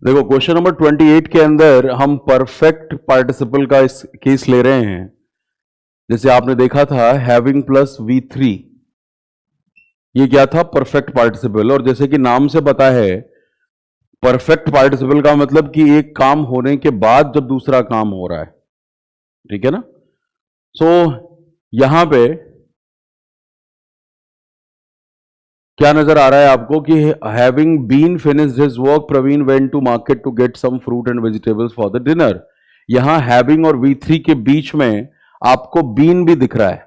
देखो question number 28 के अंदर हम परफेक्ट पार्टिसिपल का इस केस ले रहे हैं। जैसे आपने देखा था हैविंग प्लस V3, ये क्या था? Perfect participle. और जैसे कि नाम से पता है परफेक्ट पार्टिसिपल का मतलब कि एक काम होने के बाद जब दूसरा काम हो रहा है, ठीक है ना। सो यहां पे क्या नजर आ रहा है आपको कि having been finished his work Praveen went to market to get some fruit and vegetables for the dinner. यहां हैविंग और V3 के बीच में आपको बीन भी दिख रहा है,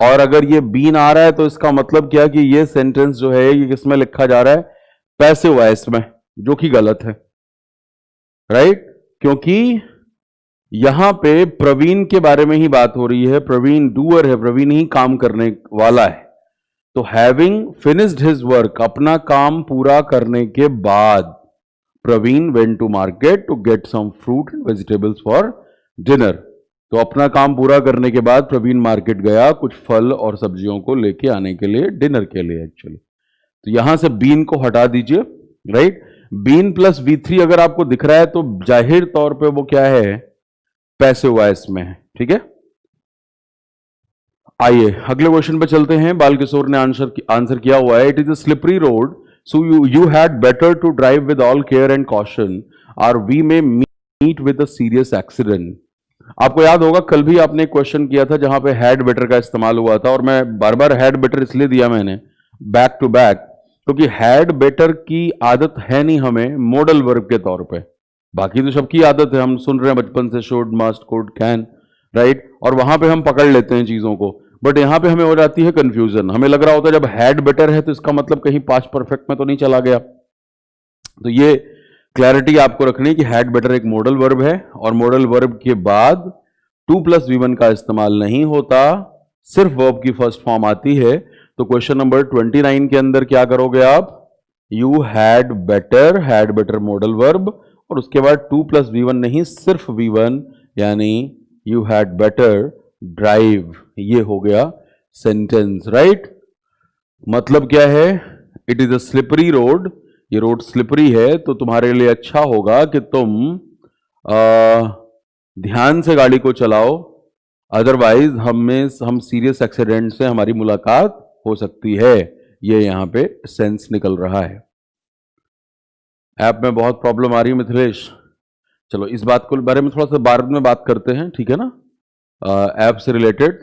और अगर ये बीन आ रहा है तो इसका मतलब क्या कि ये सेंटेंस जो है ये किसमें लिखा जा रहा है? पैसिव वॉइस में, जो कि गलत है, राइट। क्योंकि यहां पे प्रवीण के बारे में ही बात हो रही है, प्रवीण डूअर है, प्रवीण ही काम करने वाला है। तो हैविंग फिनिश्ड हिज वर्क, अपना काम पूरा करने के बाद Praveen went to market to get some fruit and vegetables for dinner. तो अपना काम पूरा करने के बाद प्रवीण मार्केट गया कुछ फल और सब्जियों को लेके आने के लिए, डिनर के लिए एक्चुअली। तो यहां से बीन को हटा दीजिए, राइट। बीन प्लस V3 अगर आपको दिख रहा है तो जाहिर तौर पे वो क्या है? पैसिव वॉइस में है, ठीक है। आइए अगले क्वेश्चन पे चलते हैं। बाल किशोर ने आंसर किया हुआ है, it is a slippery road so you had better to drive with all care and caution और we may meet with a serious accident. आपको याद होगा कल भी आपने एक क्वेश्चन किया था जहां पे हैड बेटर का इस्तेमाल हुआ था, और मैं बार बार हैड बेटर इसलिए दिया मैंने बैक टू बैक क्योंकि हैड बेटर की आदत है नहीं हमें मॉडल वर्ब के तौर पे। बाकी तो सबकी आदत है, हम सुन रहे हैं बचपन से should, must, could, can, right, और वहां पे हम पकड़ लेते हैं चीजों को। बट यहां पे हमें हो जाती है कंफ्यूजन, हमें लग रहा होता है जब हैड बेटर है तो इसका मतलब कहीं पास्ट परफेक्ट में तो नहीं चला गया। तो ये क्लैरिटी आपको रखनी है कि हैड बेटर एक मॉडल वर्ब है, और मॉडल वर्ब के बाद 2+V1 का इस्तेमाल नहीं होता, सिर्फ वर्ब की फर्स्ट फॉर्म आती है। तो क्वेश्चन नंबर 29 के अंदर क्या करोगे आप? You had better modal verb, और उसके बाद 2+V1 नहीं, सिर्फ V1, यानी यू हैड बेटर ड्राइव। ये हो गया सेंटेंस, राइट। मतलब क्या है? It is a slippery road, ये रोड स्लिपरी है, तो तुम्हारे लिए अच्छा होगा कि तुम ध्यान से गाड़ी को चलाओ, अदरवाइज हम सीरियस एक्सीडेंट से हमारी मुलाकात हो सकती है। ये यहां पे सेंस निकल रहा है। ऐप में बहुत प्रॉब्लम आ रही है मिथिलेश, चलो इस बात को बारे में थोड़ा सा बाद में बात करते हैं, ठीक है ना। ऐप से रिलेटेड,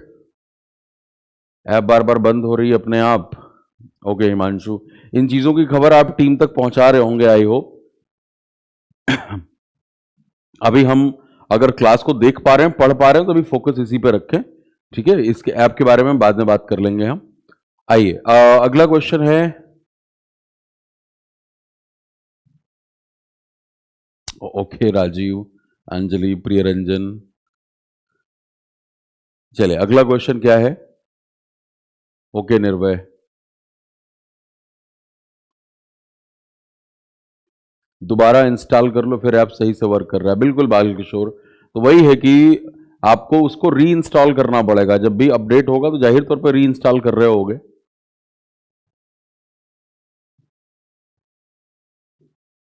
ऐप बार बार बंद हो रही है अपने आप। ओके हिमांशु, इन चीजों की खबर आप टीम तक पहुंचा रहे होंगे, आई होप। अभी हम अगर क्लास को देख पा रहे हैं, पढ़ पा रहे हैं, तो अभी फोकस इसी पे रखें, ठीक है। इसके ऐप के बारे में बाद में बात कर लेंगे हम। आइए अगला क्वेश्चन है, ओके राजीव, अंजलि, प्रियरंजन, चले अगला क्वेश्चन क्या है? ओके निर्भय, दोबारा इंस्टॉल कर लो फिर ऐप सही से वर्क कर रहा है। बिल्कुल बाल किशोर, तो वही है कि आपको उसको री इंस्टॉल करना पड़ेगा, जब भी अपडेट होगा तो जाहिर तौर पर री इंस्टॉल कर रहे होगे।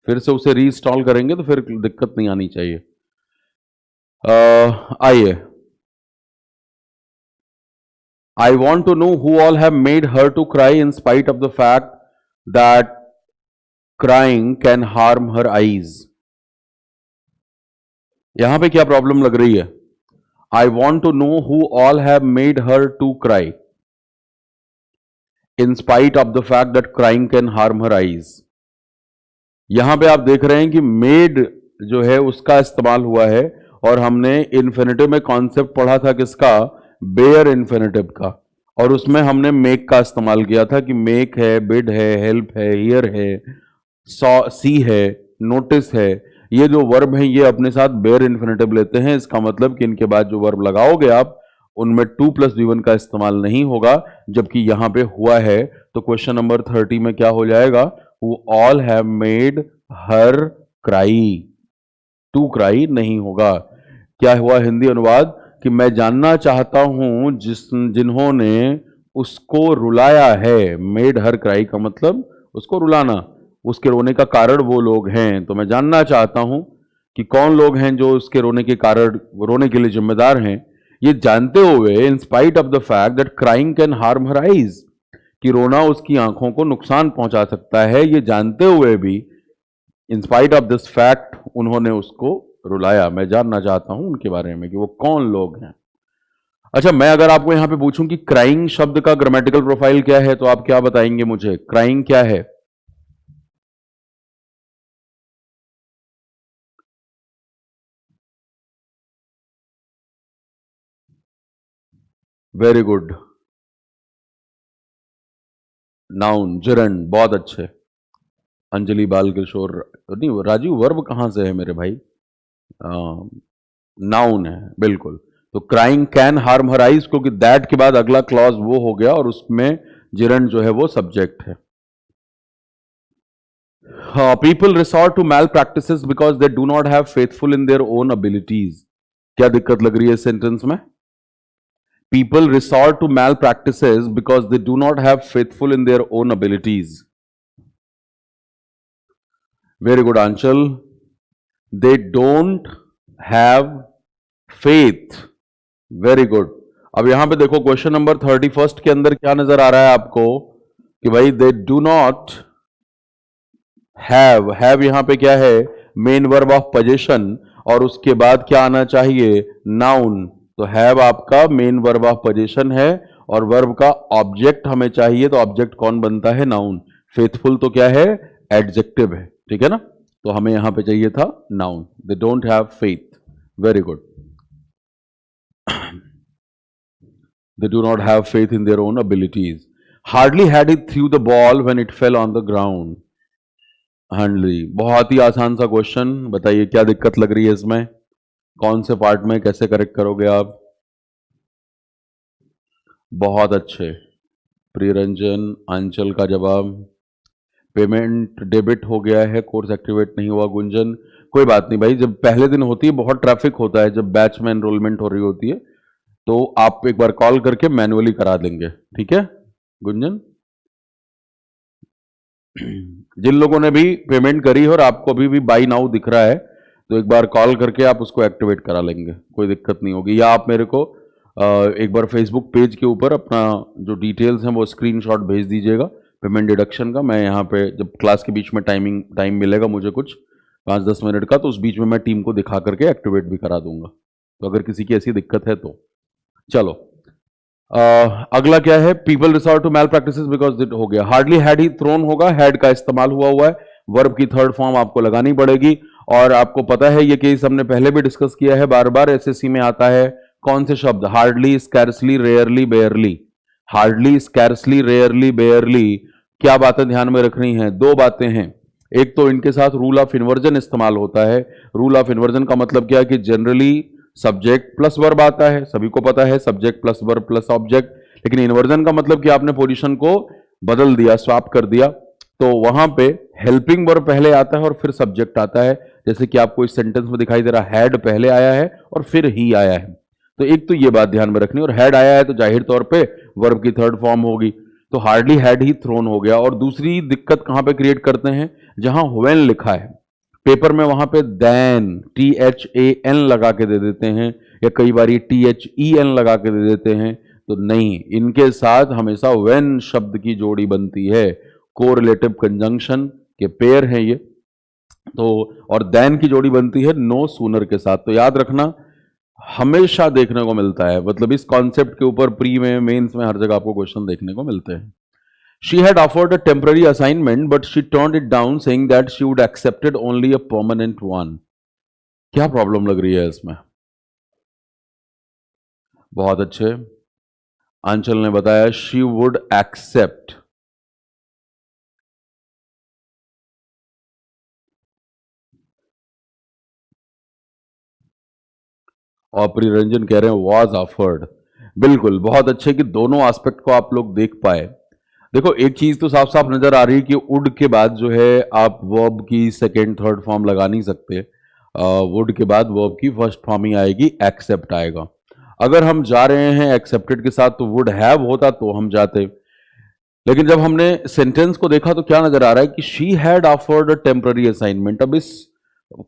फिर से उसे री इंस्टॉल करेंगे तो फिर दिक्कत नहीं आनी चाहिए। आइए, I want to know who all have made her to cry in spite of the fact that crying can harm her eyes. यहां पे क्या प्रॉब्लम लग रही है? I want to know who all have made her to cry in spite of the fact that crying can harm her eyes. यहां पे आप देख रहे हैं कि made जो है उसका इस्तेमाल हुआ है, और हमने इन्फिनेटिव में कॉन्सेप्ट पढ़ा था किसका? बेयर इन्फिनेटिव का, और उसमें हमने मेक का इस्तेमाल किया था कि मेक है, बिड है, हेल्प है, हियर है, सी है, नोटिस है। ये जो वर्ब है ये अपने साथ बेयर इन्फिनेटिव लेते हैं। इसका मतलब कि इनके बाद जो वर्ब लगाओगे आप उनमें 2+V1 का इस्तेमाल नहीं होगा, जबकि यहां पे हुआ है। तो क्वेश्चन नंबर 30 में क्या हो जाएगा? Who all have made her cry, to cry नहीं होगा। क्या हुआ हिंदी अनुवाद? कि मैं जानना चाहता हूं जिन्होंने उसको रुलाया है। मेड हर क्राई का मतलब उसको रुलाना, उसके रोने का कारण वो लोग हैं। तो मैं जानना चाहता हूं कि कौन लोग हैं जो उसके रोने के कारण, रोने के लिए जिम्मेदार हैं, ये जानते हुए, in spite of the fact that crying can harm her eyes, कि रोना उसकी आंखों को नुकसान पहुंचा सकता है, ये जानते हुए भी in spite of this fact उन्होंने उसको रुलाया। मैं जानना चाहता हूं उनके बारे में कि वो कौन लोग हैं। अच्छा, मैं अगर आपको यहां पे पूछूं कि क्राइंग शब्द का ग्रामेटिकल प्रोफाइल क्या है, तो आप क्या बताएंगे मुझे? क्राइंग क्या है? वेरी गुड, नाउन, जिरंड, बहुत अच्छे। अंजलि बाल किशोर, नहीं राजीव, वर्ब कहां से है मेरे भाई? नाउन है, बिल्कुल। तो crying can harm her eyes, क्योंकि दैट के बाद अगला क्लॉज वो हो गया और उसमें जिरंड जो है वो सब्जेक्ट है। People resort to malpractices because they do not have faithful in their own abilities. क्या दिक्कत लग रही है सेंटेंस में? People resort to malpractices because they do not have faithful in their own abilities. Very good, Anshul. They don't have faith. Very good. अब यहां पे देखो क्वेश्चन नंबर 31 के अंदर क्या नजर आ रहा है आपको कि भाई दे डू नॉट हैव यहां पे क्या है? मेन वर्ब ऑफ पोजीशन, और उसके बाद क्या आना चाहिए? नाउन। तो हैव आपका मेन वर्ब ऑफ पोजीशन है और वर्ब का ऑब्जेक्ट हमें चाहिए, तो ऑब्जेक्ट कौन बनता है? नाउन। फेथफुल तो क्या है? एडजेक्टिव है, ठीक है ना? तो हमें यहां पे चाहिए था noun. They don't have faith. Very good. They do not have faith in their own abilities. Hardly had he threw the ball when it fell on the ground. Hardly, बहुत ही आसान सा क्वेश्चन। बताइए क्या दिक्कत लग रही है इसमें? कौन से पार्ट में कैसे करेक्ट करोगे आप? बहुत अच्छे, प्रियरंजन, आंचल का जवाब। पेमेंट डेबिट हो गया है, कोर्स एक्टिवेट नहीं हुआ। गुंजन, कोई बात नहीं भाई, जब पहले दिन होती है बहुत ट्रैफिक होता है, जब बैच में एनरोलमेंट हो रही होती है, तो आप एक बार कॉल करके मैनुअली करा देंगे, ठीक है गुंजन? जिन लोगों ने भी पेमेंट करी और आपको अभी भी बाई नाउ दिख रहा है, तो एक बार कॉल करके आप उसको एक्टिवेट करा लेंगे, कोई दिक्कत नहीं होगी। या आप मेरे को एक बार फेसबुक पेज के ऊपर अपना जो डिटेल्स हैं वो स्क्रीनशॉट भेज दीजिएगा पेमेंट डिडक्शन का। मैं यहाँ पे जब क्लास के बीच में टाइम मिलेगा मुझे कुछ 5-10 मिनट का, तो उस बीच में मैं टीम को दिखा करके एक्टिवेट भी करा दूंगा, तो अगर किसी की ऐसी दिक्कत है तो। चलो, अगला क्या है? People resort to malpractices because it हो गया। हार्डली हैड ही थ्रोन होगा, हैड का इस्तेमाल हुआ है, वर्ब की थर्ड फॉर्म आपको लगानी पड़ेगी। और आपको पता है ये केस हमने पहले भी डिस्कस किया है, बार बार एसएससी में आता है। कौन से शब्द? Hardly, scarcely, rarely, बेयरली। Hardly, scarcely, rarely, बेयरली। क्या बातें ध्यान में रखनी है? दो बातें हैं। एक तो इनके साथ रूल ऑफ इन्वर्जन इस्तेमाल होता है। रूल ऑफ इन्वर्जन का मतलब क्या है कि जनरली सब्जेक्ट प्लस वर्ब आता है, सभी को पता है, subject plus verb plus object. लेकिन इन्वर्जन का मतलब कि आपने पोजीशन को बदल दिया, स्वैप कर दिया, तो वहां पे हेल्पिंग वर्ब पहले आता है और फिर सब्जेक्ट आता है। जैसे कि आपको इस सेंटेंस में दिखाई दे रहा, हैड पहले आया है और फिर ही आया है। तो एक तो ये बात ध्यान में रखनी, और हैड आया है तो जाहिर तौर पे वर्ब की थर्ड फॉर्म होगी, तो हार्डली हैड ही थ्रोन हो गया। और दूसरी दिक्कत कहां पे क्रिएट करते हैं? जहां व्हेन लिखा है पेपर में, वहां पे देन, THAN लगा के दे देते हैं, या कई बार THEN लगा के दे देते हैं। तो नहीं, इनके साथ हमेशा व्हेन शब्द की जोड़ी बनती है। कोरिलेटिव कंजंक्शन के पेयर हैं ये तो। और देन की जोड़ी बनती है नो सूनर के साथ। तो याद रखना, हमेशा देखने को मिलता है, मतलब इस कॉन्सेप्ट के ऊपर प्री में, मेंस में, हर जगह आपको क्वेश्चन देखने को मिलते हैं। She had offered a temporary assignment, but she turned it down, saying that she would accepted only a permanent one. क्या प्रॉब्लम लग रही है इसमें? बहुत अच्छे, आंचल ने बताया she would accept। और प्रियरंजन कह रहे हैं was offered। बिल्कुल, बहुत अच्छे कि दोनों एस्पेक्ट को आप लोग देख पाए। देखो, एक चीज तो साफ साफ नजर आ रही है कि वुड के बाद जो है आप वर्ब की सेकेंड थर्ड फॉर्म लगा नहीं सकते। वुड के बाद वर्ब की फर्स्ट फॉर्म ही आएगी, एक्सेप्ट आएगा। अगर हम जा रहे हैं एक्सेप्टेड के साथ तो वुड हैव होता तो हम जाते। लेकिन जब हमने सेंटेंस को देखा तो क्या नजर आ रहा है कि she had offered a temporary assignment. अब इस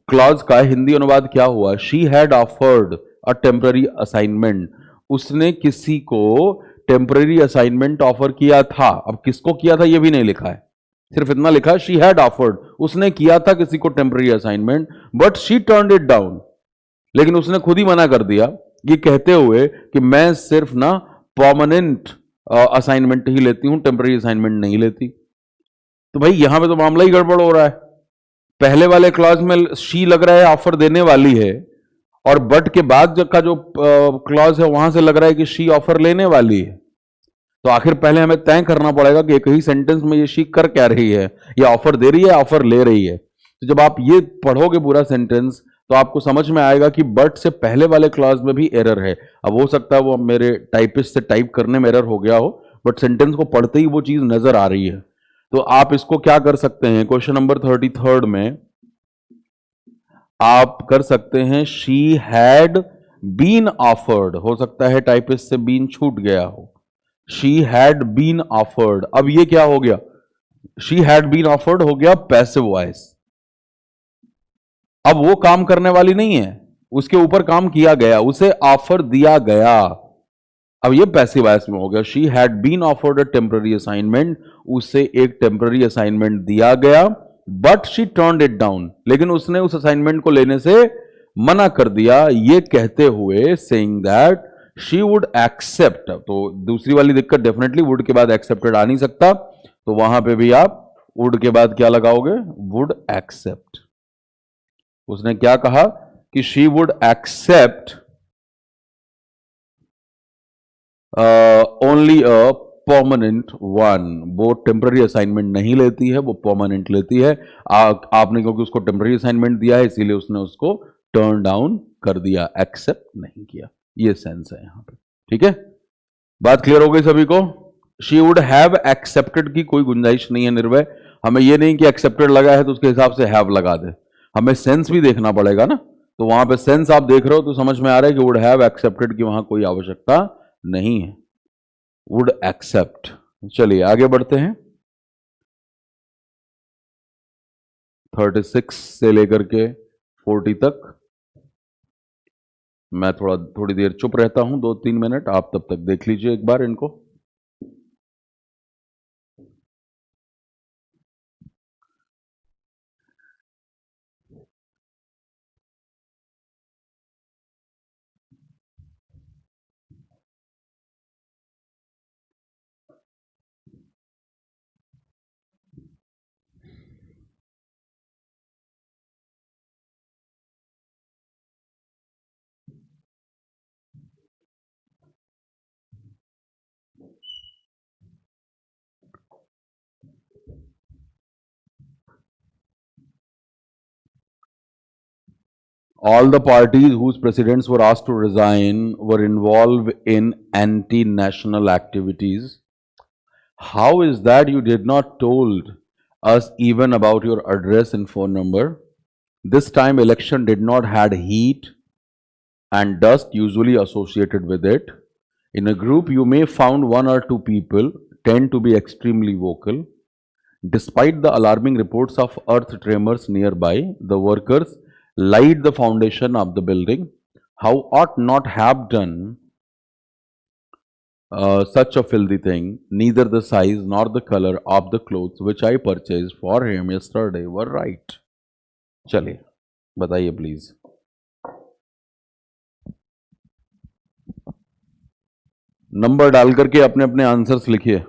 क्लॉज का हिंदी अनुवाद क्या हुआ? She had offered a temporary assignment. उसने किसी को टेम्पररी असाइनमेंट ऑफर किया था। अब किसको किया था ये भी नहीं लिखा है, सिर्फ इतना लिखा है शी हैड ऑफर्ड, उसने किया था किसी को temporary assignment, but she turned it down. लेकिन उसने खुद ही मना कर दिया, ये कहते हुए कि मैं सिर्फ ना परमानेंट असाइनमेंट ही लेती हूं, टेम्पररी असाइनमेंट नहीं लेती। तो भाई यहां पे तो मामला ही गड़बड़ हो रहा है। पहले वाले क्लॉज में शी लग रहा है ऑफर देने वाली है, और बट के बाद का जो क्लॉज है वहां से लग रहा है कि शी ऑफर लेने वाली है। तो आखिर पहले हमें तय करना पड़ेगा कि एक ही सेंटेंस में ये शी कर क्या रही है, या ऑफर दे रही है, ऑफर ले रही है। तो जब आप ये पढ़ोगे पूरा सेंटेंस तो आपको समझ में आएगा कि बट से पहले वाले क्लॉज में भी एरर है। अब हो सकता है वो मेरे टाइपिस्ट से टाइप करने में एरर हो गया हो, बट सेंटेंस को पढ़ते ही वो चीज नजर आ रही है। तो आप इसको क्या कर सकते हैं, क्वेश्चन नंबर 33 में आप कर सकते हैं शी हैड बीन ऑफर्ड। हो सकता है टाइपिस्ट से बीन छूट गया हो। शी हैड बीन ऑफर्ड, अब ये क्या हो गया? शी हैड बीन ऑफर्ड हो गया पैसिव वॉइस। अब वो काम करने वाली नहीं है, उसके ऊपर काम किया गया, उसे ऑफर दिया गया। अब ये पैसिव वॉइस में हो गया। She had been offered a temporary assignment, उसे एक टेम्पररी असाइनमेंट दिया गया, but she turned it down, लेकिन उसने उस असाइनमेंट को लेने से मना कर दिया, ये कहते हुए saying that she would accept. तो दूसरी वाली दिक्कत, डेफिनेटली वुड के बाद एक्सेप्टेड आ नहीं सकता, तो वहां पे भी आप वुड के बाद क्या लगाओगे? Would accept. उसने क्या कहा कि she would accept only a permanent one. वो टेम्पररी असाइनमेंट नहीं लेती है, वो परमानेंट लेती है। आपने क्योंकि उसको टेम्पररी असाइनमेंट दिया है इसीलिए उसने उसको टर्न डाउन कर दिया, एक्सेप्ट नहीं किया। ये सेंस है यहां पे। ठीक है, बात क्लियर हो गई सभी को? शी वुड हैव एक्सेप्टेड की कोई गुंजाइश नहीं है निर्भय। हमें ये नहीं कि एक्सेप्टेड लगा है तो उसके हिसाब से हैव लगा दे, हमें सेंस भी देखना पड़ेगा ना। तो वहां पे सेंस आप देख रहे हो तो समझ में आ रहा है कि वुड हैव एक्सेप्टेड की वहां कोई आवश्यकता नहीं है, वुड एक्सेप्ट। चलिए आगे बढ़ते हैं। 36 से लेकर के 40 तक मैं थोड़ी देर चुप रहता हूं, 2-3 मिनट, आप तब तक देख लीजिए एक बार इनको। All the parties whose presidents were asked to resign were involved in anti-national activities. How is that you did not told us even about your address and phone number? This time election did not had heat and dust usually associated with it. In a group, you may found one or two people tend to be extremely vocal. Despite the alarming reports of earth tremors nearby, the workers laid the foundation of the building. How ought not have done such a filthy thing? Neither the size nor the color of the clothes which I purchased for him yesterday were right. चलिए बताइए please. Number डाल करके अपने अपने answers लिखिए,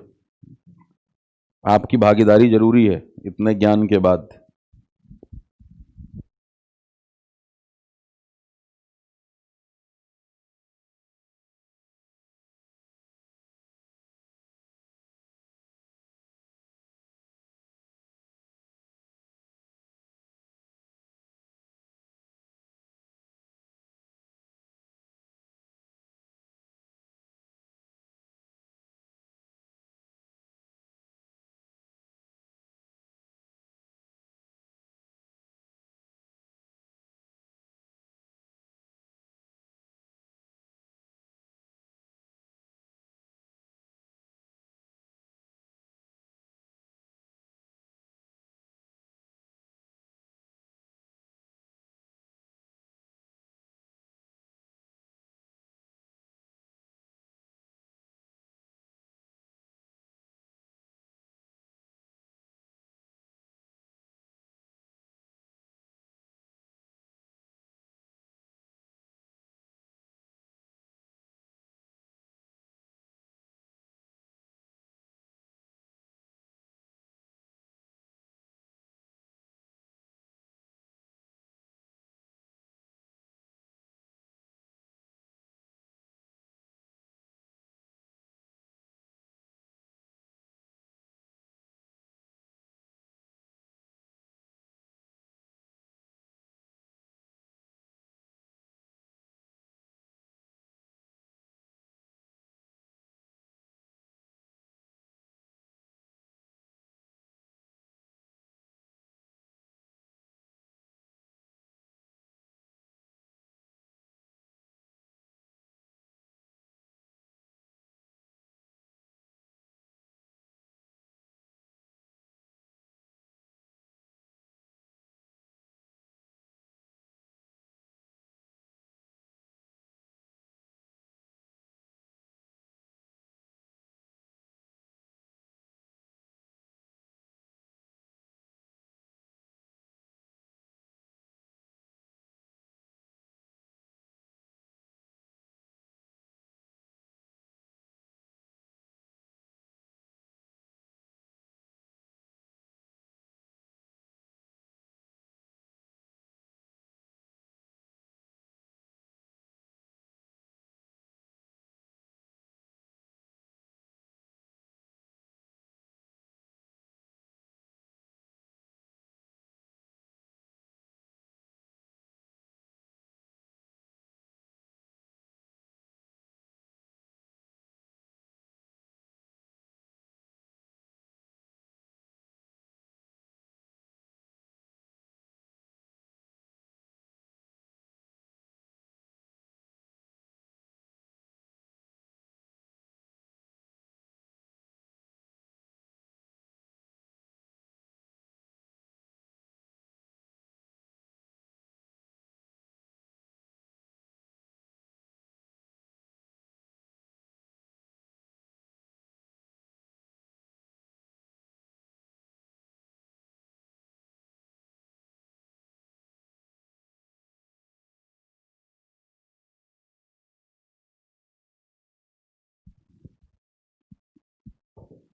आपकी भागीदारी जरूरी है इतने ज्ञान के बाद।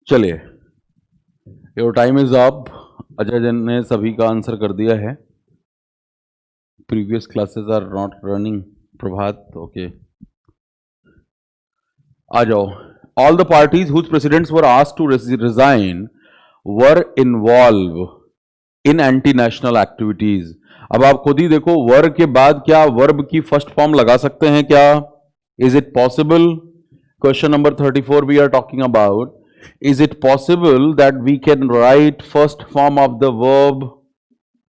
चलिए, your time is up. Ajay जन ने सभी का आंसर कर दिया है। Previous classes are not running. Prabhat, okay, आ जाओ। All the parties whose presidents were asked to resign were involve in anti national activities. अब आप खुद ही देखो, वर के बाद क्या वर्ब की फर्स्ट फॉर्म लगा सकते हैं क्या? Is it possible? Question number 34 we are talking about, is it possible that we can write first form of the verb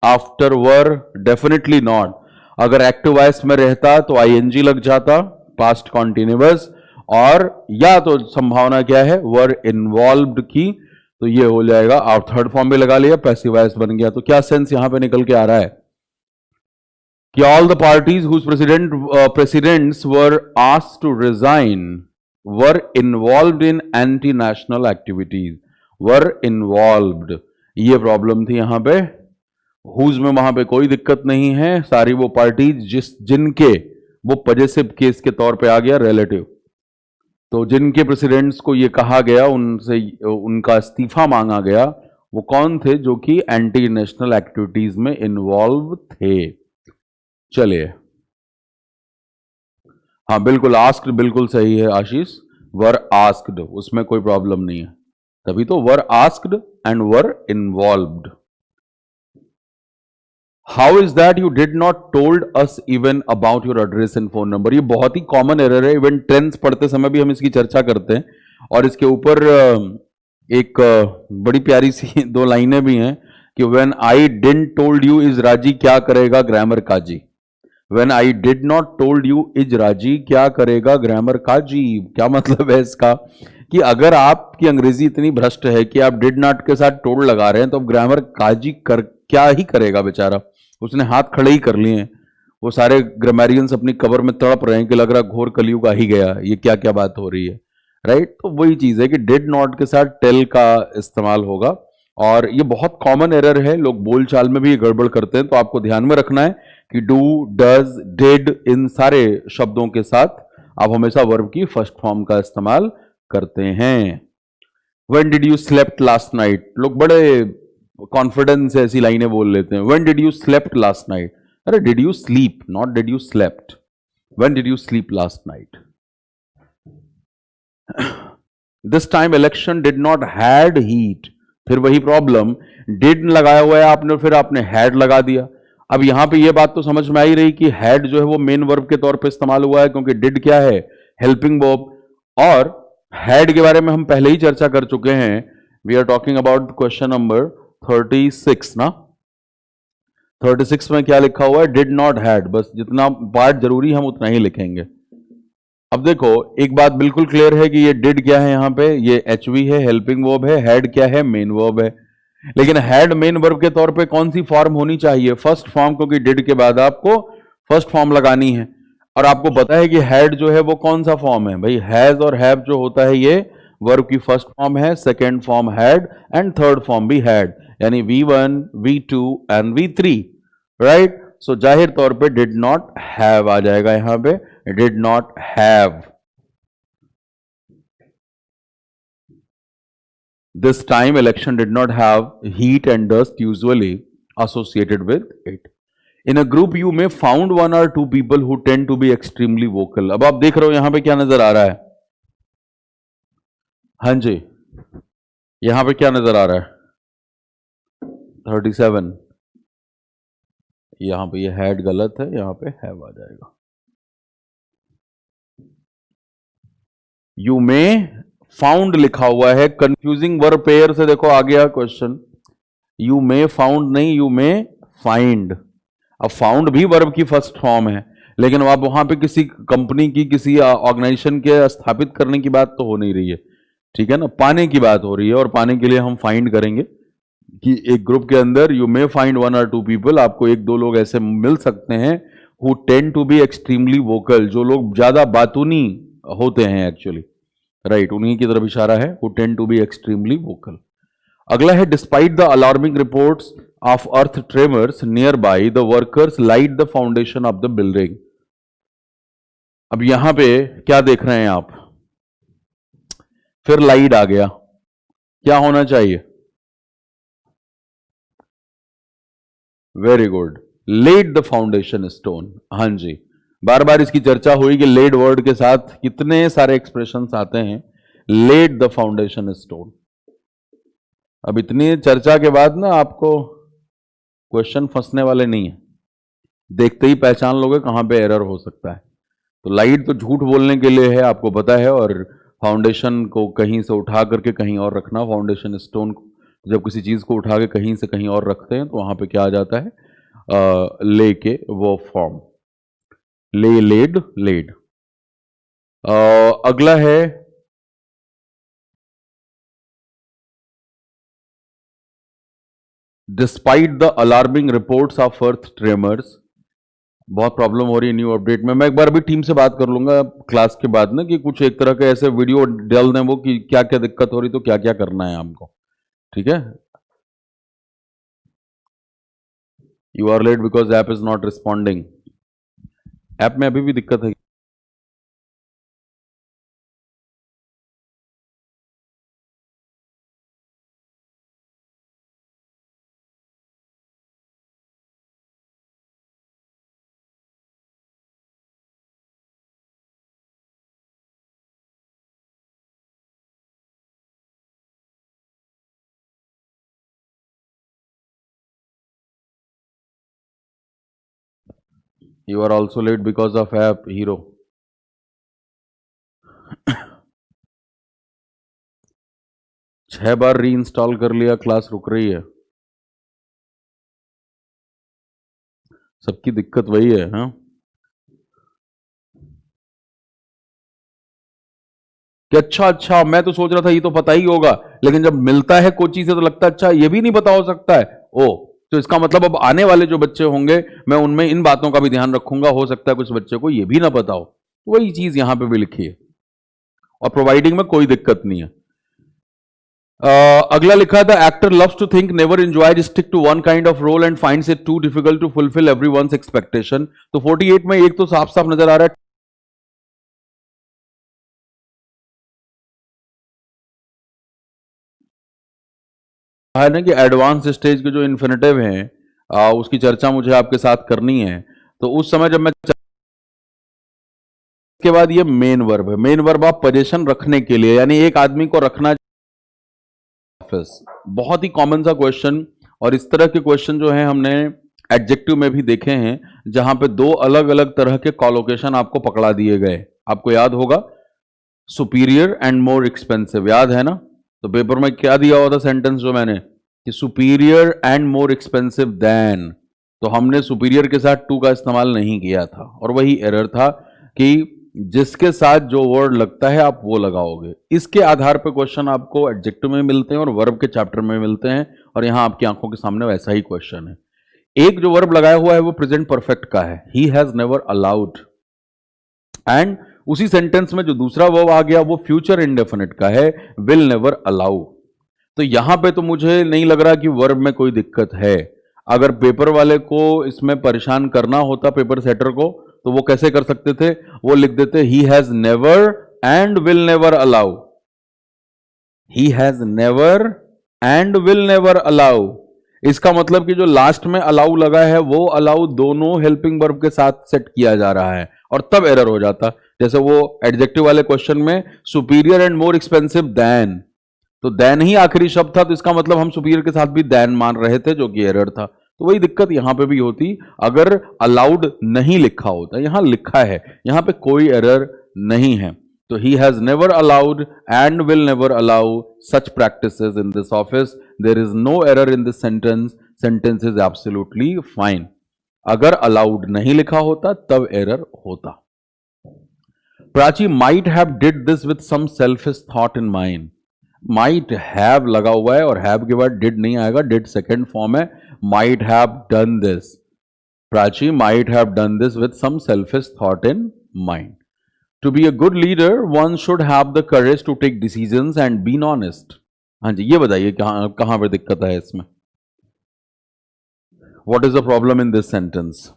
after were? Definitely not. अगर एक्टिव वॉइस में रहता तो ing लग जाता, पास्ट कॉन्टिन्यूअस, और या तो संभावना क्या है, वर इन्वॉल्व्ड की, तो ये हो जाएगा। और थर्ड फॉर्म भी लगा लिया, पैसिव वॉइस बन गया। तो क्या सेंस यहां पे निकल के आ रहा है कि all the parties whose presidents were asked to resign were involved in anti-national activities, were involved, ये प्रॉब्लम थी यहां पे। हुज में वहां पे कोई दिक्कत नहीं है, सारी वो पार्टीज जिनके वो पॉजेसिव केस के तौर पे आ गया रिलेटिव, तो जिनके प्रेसिडेंट्स को ये कहा गया, उनसे उनका इस्तीफा मांगा गया, वो कौन थे? जो कि एंटी नेशनल एक्टिविटीज में इन्वॉल्व थे। चलिए, हाँ बिल्कुल, आस्क्ड बिल्कुल सही है आशीष, वर आस्क्ड, उसमें कोई प्रॉब्लम नहीं है। तभी तो were asked and were involved. How is that you did not told us even about your address and phone number? ये बहुत ही कॉमन एरर है, इवन टेंस पढ़ते समय भी हम इसकी चर्चा करते हैं, और इसके ऊपर एक बड़ी प्यारी सी दो लाइनें भी हैं कि when I didn't told you is राजी, क्या करेगा ग्रामर काजी। When I did not told you is राजी, क्या करेगा ग्रामर काजी। क्या मतलब है इसका? कि अगर आपकी अंग्रेजी इतनी भ्रष्ट है कि आप डिड नॉट के साथ टोल्ड लगा रहे हैं, तो अब ग्रामर काजी कर क्या ही करेगा बेचारा, उसने हाथ खड़े ही कर लिए हैं। वो सारे ग्रामेरियंस अपनी कबर में तड़प रहे हैं कि लग रहा घोर कलयुग आ ही गया, ये क्या क्या बात हो रही है, राइट। तो वही चीज है कि डिड नॉट के साथ टेल का इस्तेमाल होगा, और ये बहुत कॉमन एरर है, लोग बोलचाल में भी गड़बड़ करते हैं। तो आपको ध्यान में रखना है कि डू, डज, डिड, इन सारे शब्दों के साथ आप हमेशा वर्ब की फर्स्ट फॉर्म का इस्तेमाल करते हैं। When did you slept last night? लोग बड़े कॉन्फिडेंस से ऐसी लाइनें बोल लेते हैं। When did you slept last night? अरे did you sleep, not did you slept. When did you sleep last night? This time election did not had heat. फिर वही प्रॉब्लम, डिड लगाया हुआ है आपने, फिर आपने हैड लगा दिया। अब यहां पे ये बात तो समझ में आई रही कि हैड जो है वो मेन वर्ब के तौर पे इस्तेमाल हुआ है, क्योंकि डिड क्या है, हेल्पिंग वर्ब, और हैड के बारे में हम पहले ही चर्चा कर चुके हैं। We are talking about question number 36 ना। 36 में क्या लिखा हुआ है, डिड नॉट हैड, बस जितना पार्ट जरूरी हम उतना ही लिखेंगे। अब देखो, एक बात बिल्कुल क्लियर है कि ये डिड क्या है, यहां पे ये एचवी है, हेल्पिंग वर्ब है, हैड क्या है, मेन वर्ब है। लेकिन हैड मेन वर्ब के तौर पे कौन सी फॉर्म होनी चाहिए, फर्स्ट फॉर्म, क्योंकि डिड के बाद आपको फर्स्ट फॉर्म लगानी है। और आपको पता है कि हैड जो है वो कौन सा फॉर्म है भाई, हैज और हैव जो होता है ये वर्ब की फर्स्ट फॉर्म है, second form had, and third form भी हैड, यानी V1, V2 and V3, right. सो जाहिर तौर पे डिड नॉट हैव आ जाएगा यहां पे, did not have. This time election did not have heat and dust usually associated with it. In a group you may found one or two people who tend to be extremely vocal. अब आप देख रहे हो यहां पे क्या नजर आ रहा है, हाँ जी, यहां पे क्या नजर आ रहा है 37, यहां पे ये हैड गलत है, यहां पे हैव आ जाएगा। यू मे फाउंड लिखा हुआ है, कंफ्यूजिंग वर्ब पेयर से देखो आ गया क्वेश्चन। यू मे फाउंड नहीं, यू मे फाइंड। अब फाउंड भी वर्ब की फर्स्ट फॉर्म है, लेकिन आप वहां पे किसी कंपनी की, किसी ऑर्गेनाइजेशन के स्थापित करने की बात तो हो नहीं रही है, ठीक है ना, पाने की बात हो रही है। और पाने के लिए हम फाइंड करेंगे कि एक ग्रुप के अंदर यू मे फाइंड वन और टू पीपल, आपको एक दो लोग ऐसे मिल सकते हैं who tend to be extremely vocal, जो लोग ज्यादा बातूनी होते हैं एक्चुअली, राइट, उन्हीं की तरफ इशारा है, who tend to be extremely vocal. अगला है, despite the alarming reports of earth tremors near by the workers light the foundation of the building. अब यहां पे क्या देख रहे हैं आप, फिर लाइट आ गया, क्या होना चाहिए? Very good, laid the foundation stone. हाँ जी, बार बार इसकी चर्चा हुई कि लेड वर्ड के साथ कितने सारे एक्सप्रेशंस आते हैं। Laid the foundation stone. अब इतनी चर्चा के बाद ना आपको क्वेश्चन फंसने वाले नहीं है, देखते ही पहचान लोगे कहां पे एरर हो सकता है। तो लाइट तो झूठ बोलने के लिए है, आपको पता है, और फाउंडेशन को कहीं से उठा करके कहीं और रखना, फाउंडेशन स्टोन को जब किसी चीज को उठा के कहीं से कहीं और रखते हैं तो वहां पे क्या आ जाता है? लेके वो फॉर्म, लेड लेड। अगला है despite the alarming reports of earth tremors. बहुत प्रॉब्लम हो रही है न्यू अपडेट में। मैं एक बार भी टीम से बात कर लूंगा क्लास के बाद ना, कि कुछ एक तरह के ऐसे वीडियो डाल दें वो कि क्या क्या दिक्कत हो रही तो क्या क्या करना है हमको। ठीक है। You are late because app is not responding. App में अभी भी दिक्कत है। You are also late because of app hero. 6 बार री इंस्टॉल कर लिया, क्लास रुक रही है। सबकी दिक्कत वही है। हाँ, कि अच्छा अच्छा, मैं तो सोच रहा था ये तो पता ही होगा, लेकिन जब मिलता है कोची से तो लगता है अच्छा ये भी नहीं पता हो सकता है। ओ, तो इसका मतलब अब आने वाले जो बच्चे होंगे मैं उनमें इन बातों का भी ध्यान रखूंगा, हो सकता है कुछ बच्चे को ये भी ना पता हो। वही चीज यहां पे भी लिखी है, और प्रोवाइडिंग में कोई दिक्कत नहीं है। अगला लिखा था actor loves to think never enjoyed stick to one kind of role and finds it too difficult to fulfil everyone's expectation. तो 48 में एक तो साफ साफ नजर आ रहा है ना कि एडवांस स्टेज के जो इन्फिनेटिव हैं, उसकी चर्चा मुझे आपके साथ करनी है। तो उस समय जब मैं के बाद ये मेन वर्ब है। मेन वर्ब आप पोजीशन रखने के लिए, यानी एक आदमी को रखना। ऑफिस, बहुत ही कॉमन सा क्वेश्चन, और इस तरह के क्वेश्चन जो है हमने एडजेक्टिव में भी देखे हैं, जहां पे दो अलग अलग तरह के कॉलोकेशन आपको पकड़ा दिए गए। आपको याद होगा, सुपीरियर एंड मोर एक्सपेंसिव, याद है ना? तो पेपर में क्या दिया हुआ था सेंटेंस जो मैंने, कि superior and more expensive than. तो हमने सुपीरियर के साथ टू का इस्तेमाल नहीं किया था, और वही एरर था कि जिसके साथ जो वर्ड लगता है आप वो लगाओगे। इसके आधार पर क्वेश्चन आपको एडजेक्टिव में मिलते हैं और वर्ब के चैप्टर में मिलते हैं, और यहां आपकी आंखों के सामने वैसा ही क्वेश्चन है। एक जो वर्ब लगाया हुआ है वो प्रेजेंट परफेक्ट का है, ही हैज नेवर अलाउड। एंड उसी सेंटेंस में जो दूसरा वर्ब आ गया वो फ्यूचर इंडेफिनिट का है, विल नेवर अलाउ। तो यहां पे तो मुझे नहीं लग रहा कि वर्ब में कोई दिक्कत है। अगर पेपर वाले को इसमें परेशान करना होता, पेपर सेटर को, तो वो कैसे कर सकते थे? वो लिख देते ही has never and will never allow. He has never and will never allow. इसका मतलब कि जो लास्ट में अलाउ लगा है वो अलाउ दोनों हेल्पिंग वर्ब के साथ सेट किया जा रहा है, और तब एरर हो जाता। जैसे वो एडजेक्टिव वाले क्वेश्चन में superior and more expensive than, तो देन ही आखिरी शब्द था, तो इसका मतलब हम सुपीरियर के साथ भी देन मान रहे थे, जो कि एरर था। तो वही दिक्कत यहां पे भी होती अगर अलाउड नहीं लिखा होता। यहां लिखा है, यहां पे कोई एरर नहीं है। तो he has never allowed and will never allow such practices in this office. There is no error in this sentence, sentence is absolutely fine. अगर अलाउड नहीं लिखा होता तब एरर होता। Prachi might have did this with some selfish thought in mind. Might have लगा हुआ है, और हैव के बाद डिड नहीं आएगा, डिड सेकेंड फॉर्म है। Might have done this, Prachi might have done this with some selfish thought in mind. To be a good leader one should have the courage to take decisions and been honest. हाँ जी, ये बताइए कहां कहां पर दिक्कत है इसमें? What is the problem in this sentence?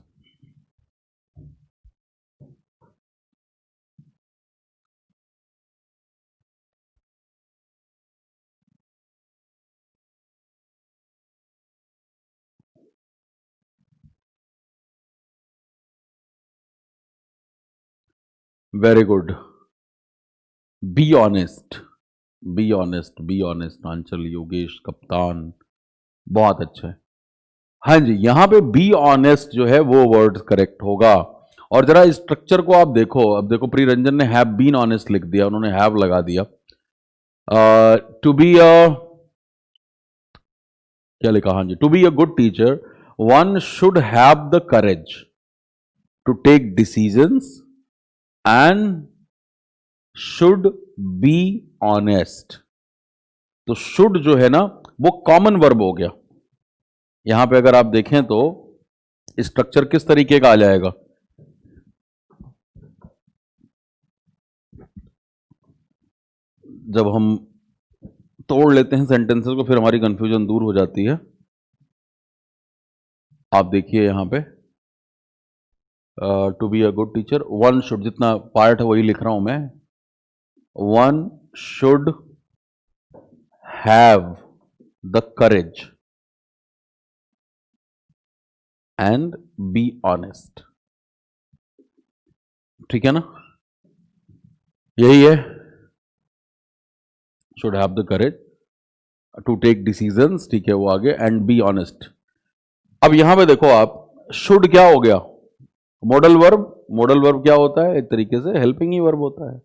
Very good. Be honest, be honest, be honest, Anchal, Yogesh, कप्तान, बहुत अच्छा है। हाँ जी, यहां पे बी ऑनेस्ट जो है वो वर्ड करेक्ट होगा। और जरा स्ट्रक्चर को आप देखो, अब देखो प्री रंजन ने हैव बीन ऑनेस्ट लिख दिया, उन्होंने हैव लगा दिया। टू बी अ, क्या लिखा, हाँ जी, to be a good teacher one should have the courage to take decisions and should be honest. तो शुड जो है ना वो कॉमन वर्ब हो गया। यहां पे अगर आप देखें तो स्ट्रक्चर किस तरीके का आ जाएगा, जब हम तोड़ लेते हैं सेंटेंसेस को फिर हमारी कंफ्यूजन दूर हो जाती है। आप देखिए यहां पे to be a good teacher one should, जितना पार्ट है वही लिख रहा हूं मैं, one should have the courage and be honest. ठीक है ना, यही है, should have the courage to take decisions, ठीक है वो आगे, एंड बी ऑनेस्ट। अब यहां पे देखो आप, शुड क्या हो गया, मॉडल वर्ब। मॉडल वर्ब क्या होता है, एक तरीके से हेल्पिंग ही वर्ब होता है।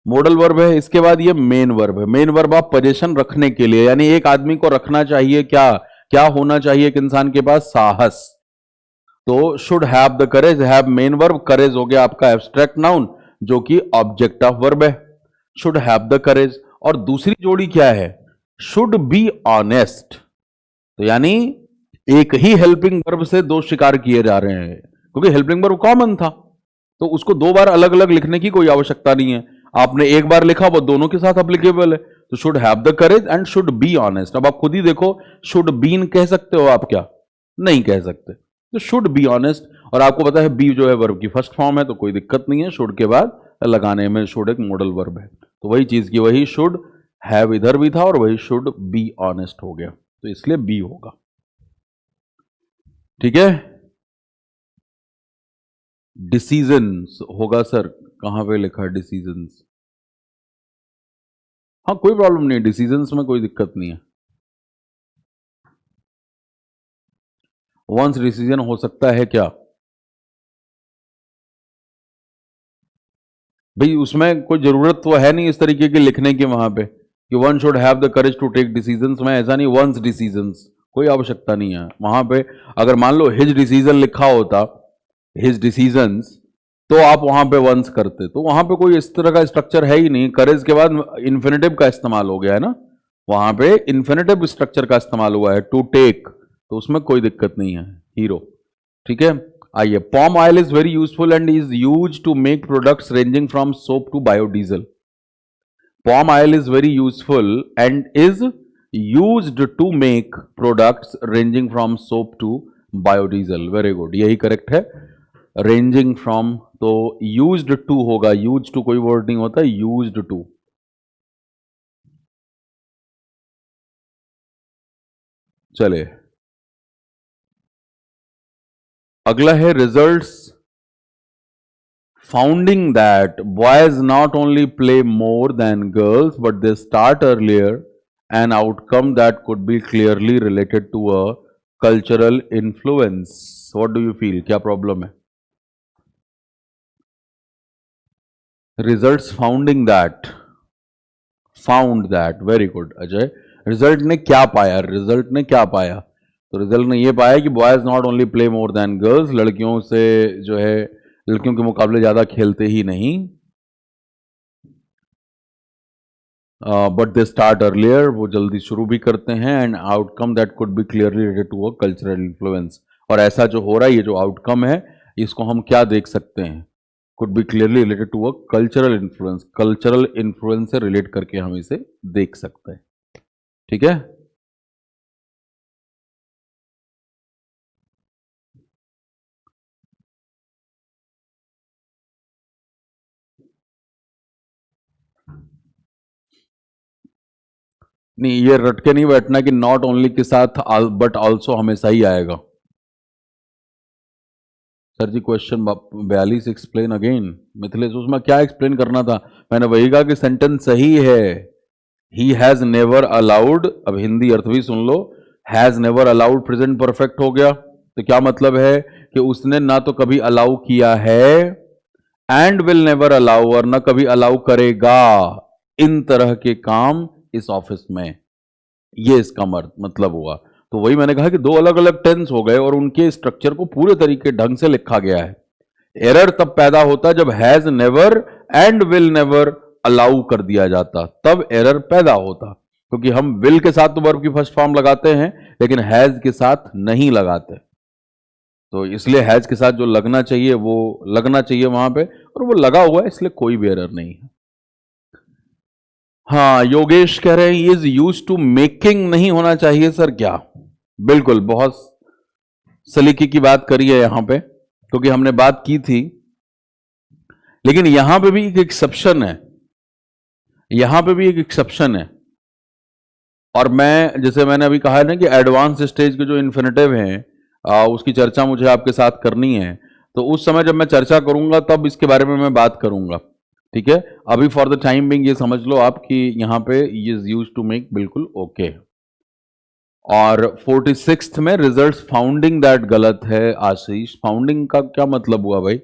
मॉडल वर्ब है, इसके बाद ये मेन वर्ब है। मेन वर्ब आप पोजीशन रखने के लिए, यानी एक आदमी को रखना चाहिए क्या, क्या होना चाहिए एक इंसान के पास, साहस। तो should have the courage, have main verb, courage हो गया आपका एब्स्ट्रैक्ट नाउन जो कि ऑब्जेक्ट ऑफ वर्ब है। शुड हैव द करेज, और दूसरी जोड़ी क्या है, शुड बी ऑनेस्ट। तो यानी एक ही हेल्पिंग वर्ब से दो शिकार किए जा रहे हैं, क्योंकि हेल्पिंग वर्ब कॉमन था, तो उसको दो बार अलग अलग लिखने की कोई आवश्यकता नहीं है। आपने एक बार लिखा, वो दोनों के साथ अप्लीकेबल है। तो should have the courage and should be honest. अब आप खुद ही देखो, शुड बीन कह सकते हो आप क्या, नहीं कह सकते। तो शुड बी ऑनेस्ट, और आपको पता है बी जो है वर्ब की फर्स्ट फॉर्म है, तो कोई दिक्कत नहीं है शुड के बाद लगाने में। शुड एक मॉडल वर्ब है, तो वही चीज की वही शुड हैव इधर भी था और वही शुड बी ऑनेस्ट हो गया, तो इसलिए बी होगा। ठीक है, डिसीजंस होगा सर, कहां पे लिखा है डिसीजंस, हाँ कोई प्रॉब्लम नहीं, डिसीजंस में कोई दिक्कत नहीं है। वंस डिसीजन हो सकता है क्या, भाई उसमें कोई जरूरत तो है नहीं इस तरीके की लिखने की वहां पे कि one should have the courage to take decisions में, ऐसा नहीं, वंस डिसीजंस कोई आवश्यकता नहीं है वहां पे। अगर मान लो हिज डिसीजन लिखा होता, हिज डिसीजंस, तो आप वहां पे वंस करते, तो वहां पे कोई इस तरह का स्ट्रक्चर है ही नहीं। करेज के बाद इन्फिनेटिव का इस्तेमाल हो गया है ना, वहां पे इन्फिनेटिव स्ट्रक्चर का इस्तेमाल हुआ है, टू टेक, तो उसमें कोई दिक्कत नहीं है, हीरो। ठीक है, आइए, palm oil is very useful and is use to make products ranging from soap to biodiesel. Palm oil is very useful and is used to make products ranging from soap to biodiesel. Very good, यही correct है, ranging from, तो used to होगा, use to कोई word नहीं होता, used to. चले, अगला है results founding that boys not only play more than girls but they start earlier, an outcome that could be clearly related to a cultural influence. What do you feel, क्या problem है, results founding that, found that, very good Ajay. Result ने क्या पाया, result ने क्या पाया, तो result ने ये पाया कि boys not only play more than girls, लड़कियों से जो है, लड़कियों के मुकाबले ज्यादा खेलते ही नहीं, बट दे स्टार्ट अर्लियर, वो जल्दी शुरू भी करते हैं, and outcome that could be clearly related to a cultural influence. और ऐसा जो हो रहा है, ये जो आउटकम है, इसको हम क्या देख सकते हैं, could be clearly related to a cultural influence, cultural influence से रिलेट करके हम इसे देख सकते हैं। ठीक है, नहीं ये रट के नहीं बैठना कि नॉट ओनली के साथ बट ऑल्सो हमेशा ही आएगा। सर जी क्वेश्चन 42 एक्सप्लेन अगेन। मिथिलेश उसमें क्या एक्सप्लेन करना था? मैंने वही कहा कि सेंटेंस सही है। ही हैज नेवर अलाउड, अब हिंदी अर्थ भी सुन लो। Has never allowed present perfect हो गया, तो क्या मतलब है कि उसने ना तो कभी अलाउ किया है एंड विल नेवर अलाउ, और ना कभी अलाउ करेगा इन तरह के काम इस ऑफिस में। ये इसका मतलब हुआ। तो वही मैंने कहा कि दो अलग अलग टेंस हो गए और उनके स्ट्रक्चर को पूरे तरीके ढंग से लिखा गया है। एरर तब पैदा होता जब has never and will never allow कर दिया जाता, तब एरर पैदा होता, क्योंकि हम विल के साथ तो वर्ब की फर्स्ट फॉर्म लगाते हैं लेकिन हैज के साथ नहीं लगाते। तो इसलिए हैज के साथ जो लगना चाहिए वो लगना चाहिए वहां पे, और वो लगा हुआ है, इसलिए कोई भी एरर नहीं है। हाँ, योगेश कह रहे हैं इज यूज टू मेकिंग नहीं होना चाहिए सर क्या? बिल्कुल, बहुत सलीके की बात करी है यहां पे, क्योंकि हमने बात की थी। लेकिन यहां पे भी एक एक्सेप्शन है, यहां पे भी एक एक्सेप्शन है। और मैं जैसे मैंने अभी कहा है ना कि एडवांस स्टेज के जो इन्फिनेटिव हैं उसकी चर्चा मुझे आपके साथ करनी है। तो उस समय जब मैं चर्चा करूंगा तब इसके बारे में मैं बात करूंगा। ठीक है, अभी फॉर द टाइम बिंग ये समझ लो आप कि यहां पे इज यूज टू मेक बिल्कुल ओके। और 46th में रिजल्ट फाउंडिंग दैट गलत है आशीष। फाउंडिंग का क्या मतलब हुआ भाई?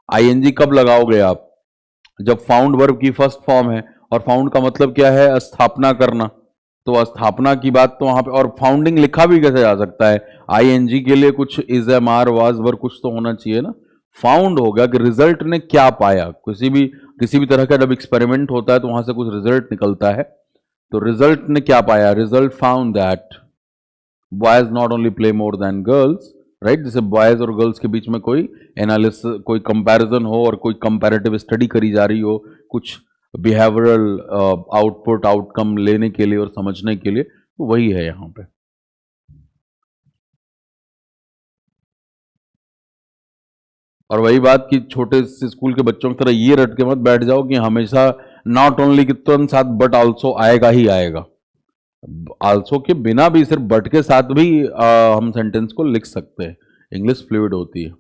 आईएनजी कब लगाओगे आप? जब फाउंड वर्ब की फर्स्ट फॉर्म है, और फाउंड का मतलब क्या है? स्थापना करना। तो स्थापना की बात तो वहां पे, और फाउंडिंग लिखा भी कैसे जा सकता है? आईएनजी के लिए कुछ is am are was were कुछ तो होना चाहिए ना। फाउंड हो गया कि रिजल्ट ने क्या पाया। किसी भी तरह का जब एक्सपेरिमेंट होता है तो वहां से कुछ रिजल्ट निकलता है। तो रिजल्ट ने क्या पाया? Result found that boys not only play more than girls, right? जैसे बॉयज और गर्ल्स के बीच में कोई एनालिसिस, कोई कंपैरिजन हो और कोई कंपैरेटिव स्टडी करी जा रही हो कुछ बिहेवियरल आउटपुट आउटकम लेने के लिए और समझने के लिए, तो वही है यहां पे। और वही बात कि छोटे से स्कूल के बच्चों की तरह ये रट के मत बैठ जाओ कि हमेशा नॉट ओनली के तुरंत साथ बट आल्सो आएगा ही आएगा। आल्सो के बिना भी, सिर्फ बट के साथ भी हम सेंटेंस को लिख सकते हैं। इंग्लिश फ्लूइड होती है।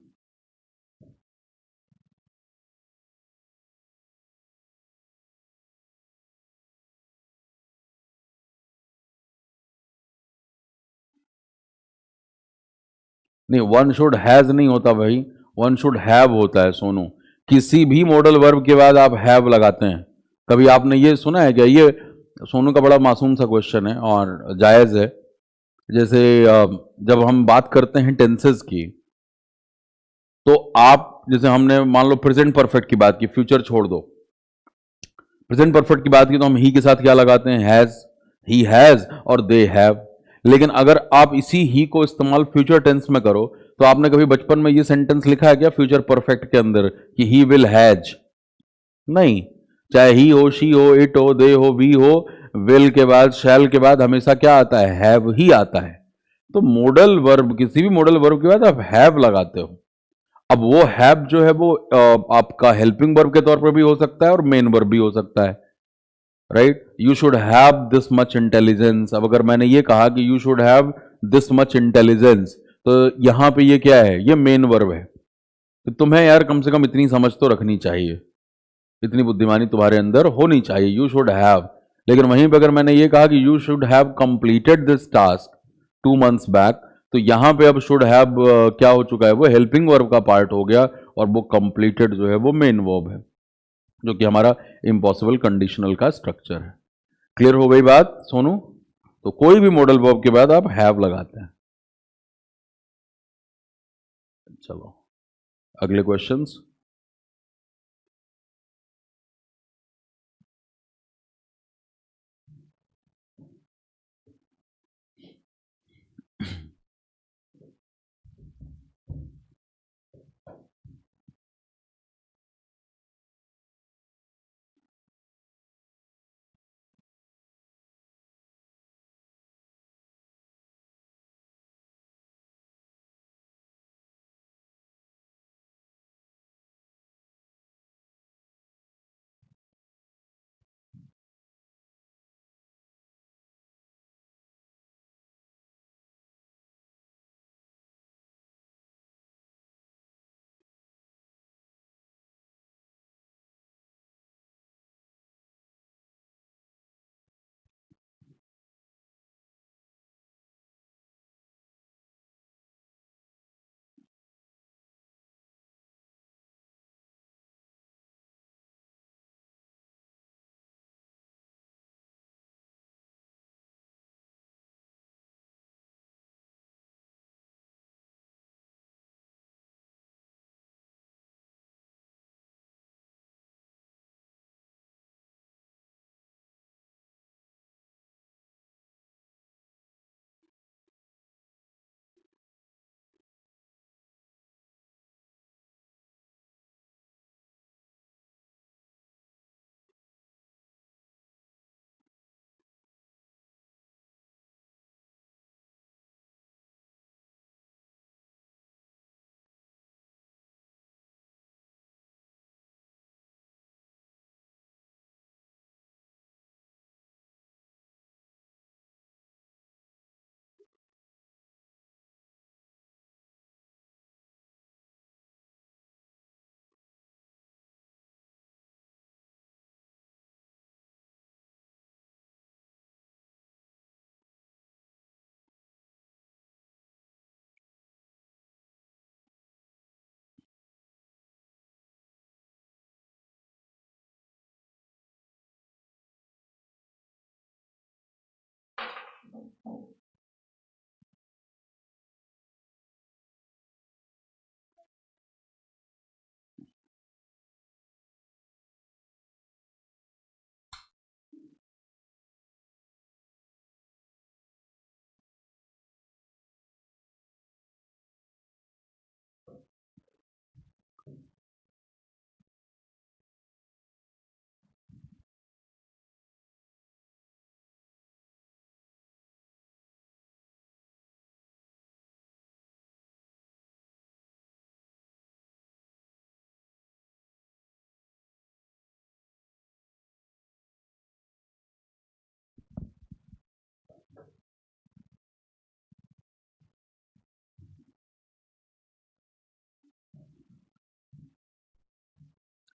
नहीं, वन शुड हैज नहीं होता भाई, वन शुड हैव होता है सोनू। किसी भी मॉडल वर्ब के बाद आप हैव लगाते हैं। कभी आपने ये सुना है क्या? ये सोनू का बड़ा मासूम सा क्वेश्चन है और जायज है। जैसे जब हम बात करते हैं टेंसेस की, तो आप जैसे हमने मान लो प्रेजेंट परफेक्ट की बात की, फ्यूचर छोड़ दो, प्रेजेंट परफेक्ट की बात की, तो हम ही के साथ क्या लगाते हैं? हैज। ही हैज और दे हैव। लेकिन अगर आप इसी ही को इस्तेमाल फ्यूचर टेंस में करो, तो आपने कभी बचपन में ये सेंटेंस लिखा है क्या फ्यूचर परफेक्ट के अंदर कि ही विल हैज? नहीं। चाहे ही हो, शी हो, इट हो, दे हो, वी हो, विल के बाद, शैल के बाद हमेशा क्या आता है? हैव ही आता है। तो मॉडल वर्ब, किसी भी मॉडल वर्ब के बाद आप हैव लगाते हो। अब वो हैव जो है वो आपका हेल्पिंग वर्ब के तौर पर भी हो सकता है और मेन वर्ब भी हो सकता है, right? You should have this much intelligence. अब अगर मैंने ये कहा कि you should have this much intelligence, तो यहां पे ये क्या है? ये मेन वर्ब है। तो तुम्हें यार कम से कम इतनी समझ तो रखनी चाहिए, इतनी बुद्धिमानी तुम्हारे अंदर होनी चाहिए। You should have. लेकिन वहीं पर अगर मैंने ये कहा कि you should have completed this task 2 months back, तो यहां पे अब शुड हैव क्या हो चुका है? वो हेल्पिंग वर्ब का पार्ट हो गया, और वो कंप्लीटेड जो है वो मेन वर्ब है, जो कि हमारा इम्पॉसिबल कंडीशनल का स्ट्रक्चर है। क्लियर हो गई बात सोनू? तो कोई भी मॉडल वर्ब के बाद आप हैव लगाते हैं। चलो, अगले क्वेश्चंस।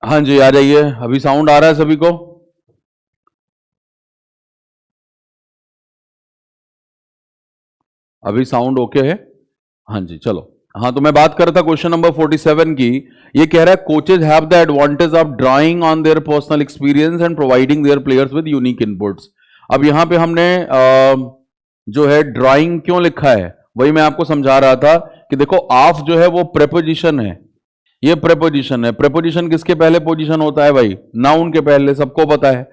हाँ जी, आ जाइए। अभी साउंड आ रहा है सभी को? अभी साउंड ओके है? हाँ जी, चलो। हाँ, तो मैं बात कर रहा था क्वेश्चन नंबर 47 की। ये कह रहा है coaches have the advantage of drawing on their personal experience and providing their players with unique inputs. अब यहां पे हमने जो है ड्राइंग क्यों लिखा है वही मैं आपको समझा रहा था कि देखो ऑफ जो है वो प्रेपोजिशन है, ये प्रेपोजिशन है। प्रेपोजिशन किसके पहले पोजीशन होता है भाई? नाउन के पहले, सबको पता है।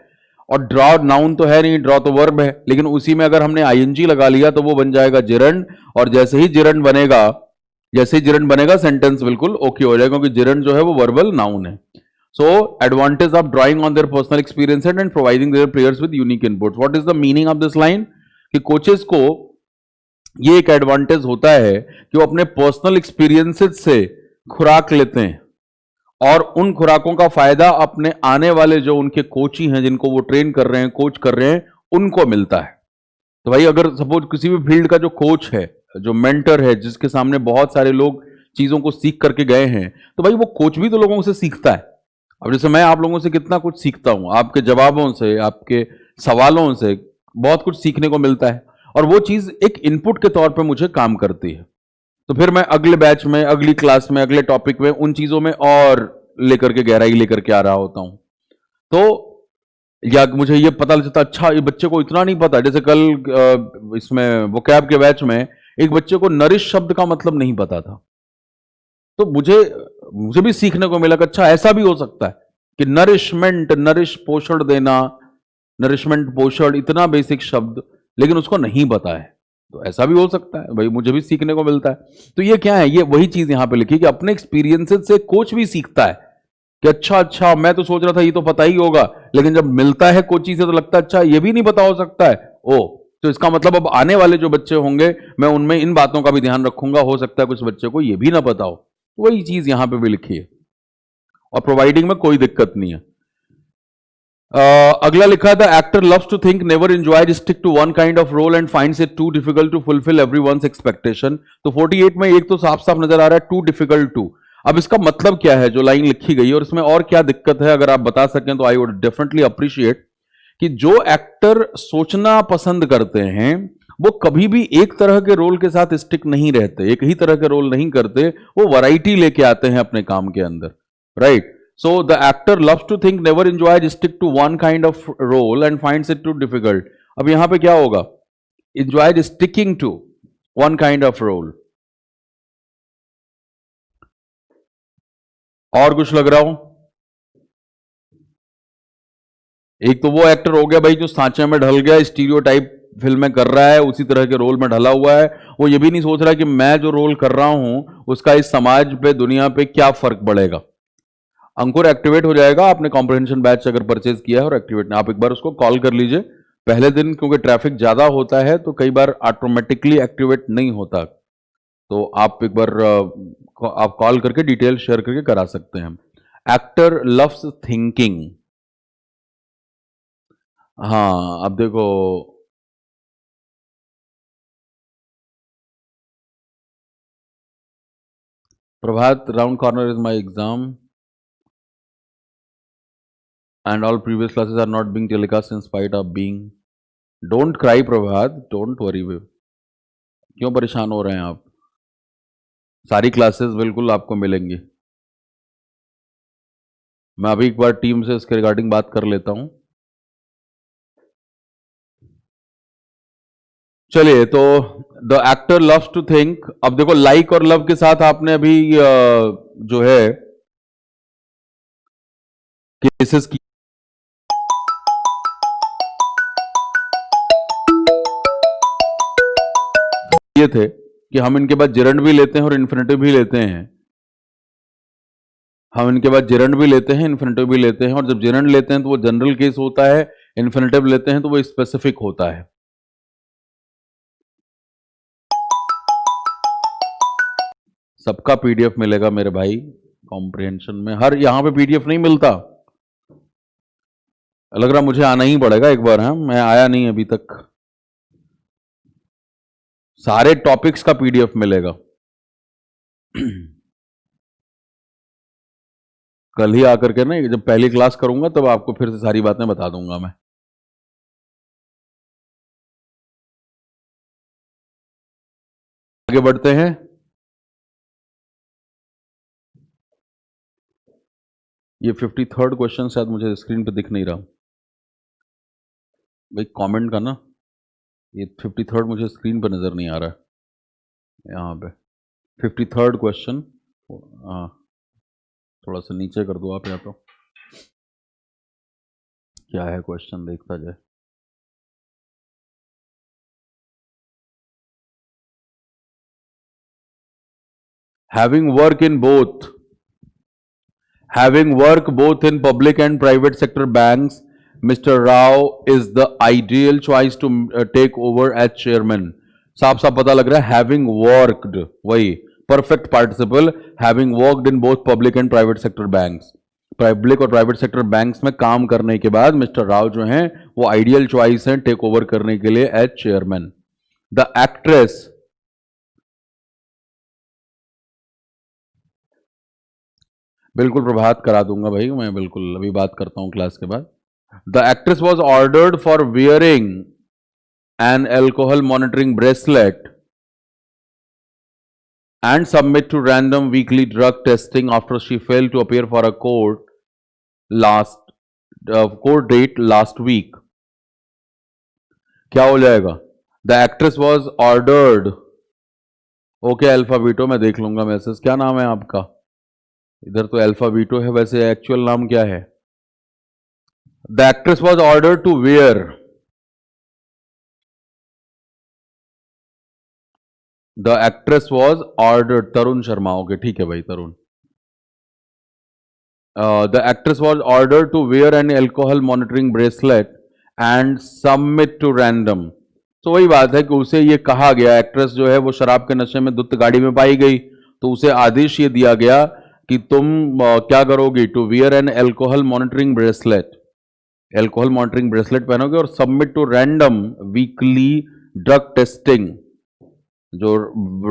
और ड्रॉ नाउन तो है नहीं, ड्रॉ तो वर्ब है, लेकिन उसी में अगर हमने आईएनजी लगा लिया तो वो बन जाएगा जिरंड। और जैसे ही जिरंड बनेगा सेंटेंस बिल्कुल ओके हो जाएगा, क्योंकि जिरंड जो है वो वर्बल नाउन है। So advantage of drawing on their personal experience and providing their players with unique inputs. What is the meaning of this line? कि कोचेस को ये एक एडवांटेज होता है कि वो अपने पर्सनल एक्सपीरियंसेस से खुराक लेते हैं और उन खुराकों का फायदा अपने आने वाले जो उनके कोची हैं, जिनको वो ट्रेन कर रहे हैं, कोच कर रहे हैं, उनको मिलता है। तो भाई अगर सपोज किसी भी फील्ड का जो कोच है, जो मेंटर है, जिसके सामने बहुत सारे लोग चीजों को सीख करके गए हैं, तो भाई वो कोच भी तो लोगों से सीखता है। अब जैसे मैं आप लोगों से कितना कुछ सीखता हूं, आपके जवाबों से, आपके सवालों से बहुत कुछ सीखने को मिलता है, और वो चीज एक इनपुट के तौर पर मुझे काम करती है। तो फिर मैं अगले बैच में, अगली क्लास में, अगले टॉपिक में उन चीजों में और लेकर के गहराई लेकर के आ रहा होता हूं। तो या मुझे ये पता चलता, अच्छा ये बच्चे को इतना नहीं पता। जैसे कल इसमें वोकैब के बैच में एक बच्चे को नरिश शब्द का मतलब नहीं पता था, तो मुझे मुझे भी सीखने को मिला कि अच्छा ऐसा भी हो सकता है कि नरिशमेंट, नरिश पोषण देना, नरिशमेंट पोषण, इतना बेसिक शब्द, लेकिन उसको नहीं पता है। तो ऐसा भी हो सकता है भाई, मुझे भी सीखने को मिलता है। तो ये क्या है? ये वही चीज यहां पे लिखी कि अपने एक्सपीरियंसेस से कोच भी सीखता है कि अच्छा अच्छा मैं तो सोच रहा था ये तो पता ही होगा, लेकिन जब मिलता है कोची से तो लगता है अच्छा ये भी नहीं पता हो सकता है। ओ, तो इसका मतलब अब आने वाले जो बच्चे होंगे मैं उनमें इन बातों का भी ध्यान रखूंगा, हो सकता है कुछ बच्चे को ये भी ना पता हो। वही चीज यहां पे भी लिखी है, और प्रोवाइडिंग में कोई दिक्कत नहीं है। अगला लिखा है the actor loves to think never enjoy stick to one kind of role and finds it too difficult to fulfil everyone's expectation. तो 48 में एक तो साफ साफ नजर आ रहा है टू डिफिकल्ट टू। अब इसका मतलब क्या है जो लाइन लिखी गई है, और इसमें और क्या दिक्कत है? अगर आप बता सकें तो आई वुड डेफिनेटली अप्रिशिएट। कि जो एक्टर सोचना पसंद करते हैं वो कभी भी एक तरह के रोल के साथ स्टिक नहीं रहते, एक ही तरह के रोल नहीं करते, वो वैरायटी लेके आते हैं अपने काम के अंदर, right? So the actor loves to think, never enjoy, stick to one kind of role and finds it too difficult. अब यहां पे क्या होगा? Enjoy sticking to one kind of role. और कुछ लग रहा हो? एक तो वो एक्टर हो गया भाई जो सांचे में ढल गया, स्टीरियोटाइप फिल्में कर रहा है, उसी तरह के रोल में ढला हुआ है। वो ये भी नहीं सोच रहा कि मैं जो रोल कर रहा हूं उसका इस समाज पे, दुनिया पे क्या फर्क पड़ेगा। अंकुर एक्टिवेट हो जाएगा, आपने कॉम्प्रिहेंशन बैच अगर परचेज किया है और एक्टिवेट, आप एक बार उसको कॉल कर लीजिए पहले दिन, क्योंकि ट्रैफिक ज्यादा होता है तो कई बार ऑटोमेटिकली एक्टिवेट नहीं होता। तो आप एक बार आप कॉल करके डिटेल शेयर करके करा सकते हैं। Actor loves thinking. हाँ, अब देखो, Prabhat, round corner is my exam and all previous classes are not being telecast in spite of being. Don't cry Prabhat, don't worry। क्यों परेशान हो रहे हैं आप? सारी क्लासेस बिल्कुल आपको मिलेंगी। मैं अभी एक बार टीम से इसके रिगार्डिंग बात कर लेता हूं। चलिए, तो the actor loves to think. अब देखो लाइक और लव के साथ आपने अभी जो है केसेस किए थे कि हम इनके बाद जिरंड भी लेते हैं और इन्फिनेटिव भी लेते हैं। हम इनके बाद जिरंड भी लेते हैं, इन्फिनेटिव भी लेते हैं, और जब जिरंड लेते हैं तो वो जनरल केस होता है, इन्फिनेटिव लेते हैं तो वो स्पेसिफिक होता है। सबका पीडीएफ मिलेगा मेरे भाई कॉम्प्रिहेंशन में, हर यहां पे पीडीएफ नहीं मिलता। लग रहा मुझे आना ही पड़ेगा एक बार। हाँ, मैं आया नहीं अभी तक। सारे टॉपिक्स का पीडीएफ मिलेगा। कल ही आकर के ना, जब पहली क्लास करूंगा तब आपको फिर से सारी बातें बता दूंगा मैं। आगे बढ़ते हैं। ये 53rd क्वेश्चन शायद मुझे स्क्रीन पे दिख नहीं रहा भाई, कमेंट का ना। ये 53rd मुझे स्क्रीन पर नजर नहीं आ रहा है यहाँ पे। 53rd क्वेश्चन, हाँ, थोड़ा सा नीचे कर दो आप, या तो क्या है क्वेश्चन देखता जाए। Having work in both, having work both in public and private sector banks, Mr. Rao is the ideal choice to take over as chairman. साफ साफ पता लग रहा है having worked, वही perfect participle, having worked in both public and private sector banks. Public और private sector banks में काम करने के बाद मिस्टर राव जो हैं वो आइडियल चॉइस हैं टेक ओवर करने के लिए एज चेयरमैन। द एक्ट्रेस, बिल्कुल प्रभात करा दूंगा भाई मैं, बिल्कुल अभी बात करता हूं क्लास के बाद। The actress was ordered for wearing N alcohol monitoring bracelet and submit to random weekly drug testing after she failed to appear for a court date last week. क्या हो जाएगा? The actress was ordered. Okay अल्फाबीटो, मैं देख लूंगा message. क्या नाम है आपका? इधर तो अल्फाबीटो है, वैसे एक्चुअल नाम क्या है? The actress was ordered to wear. The actress was ordered. Tarun Sharma, okay ठीक है भाई तरुण। The actress was ordered to wear an alcohol monitoring bracelet and submit to random. तो वही बात है कि उसे ये कहा गया, एक्ट्रेस जो है वो शराब के नशे में धुत गाड़ी में पाई गई, तो उसे आदेश ये दिया गया कि तुम क्या करोगी? To wear an alcohol monitoring bracelet, alcohol monitoring bracelet पहनोगे और submit to random weekly drug testing, जो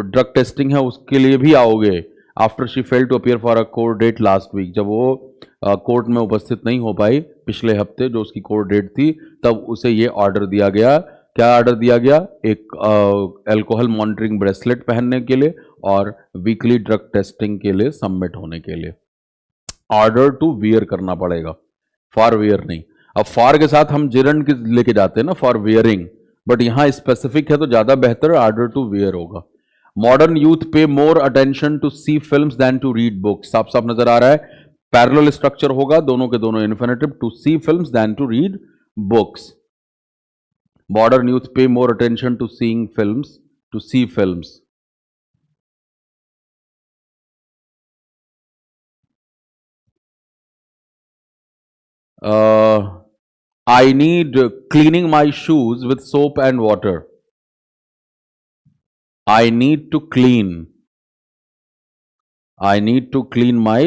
ड्रग टेस्टिंग है उसके लिए भी आओगे। After she fail to appear for a court date last week, जब वो कोर्ट में उपस्थित नहीं हो पाई पिछले हफ्ते जो उसकी कोर्ट डेट थी, तब उसे ये ऑर्डर दिया गया। क्या ऑर्डर दिया गया? एक एल्कोहल मॉनिटरिंग ब्रेसलेट पहनने के लिए और वीकली ड्रग टेस्टिंग के लिए सबमिट होने के लिए। ऑर्डर टू वियर करना पड़ेगा, फॉर वियर नहीं। अब फॉर के साथ हम जिरंड लेके जाते हैं ना, फॉर वियरिंग, बट यहां स्पेसिफिक है तो ज्यादा बेहतर ऑर्डर टू वियर होगा। मॉडर्न यूथ पे more attention to see films than to read books, साफ साफ नजर आ रहा है। पैरेलल स्ट्रक्चर होगा, दोनों के दोनों infinitive, to see films than to read books. Modern youth पे more attention to seeing films, to see films. I need cleaning my shoes with soap and water. I need to clean. I need to clean my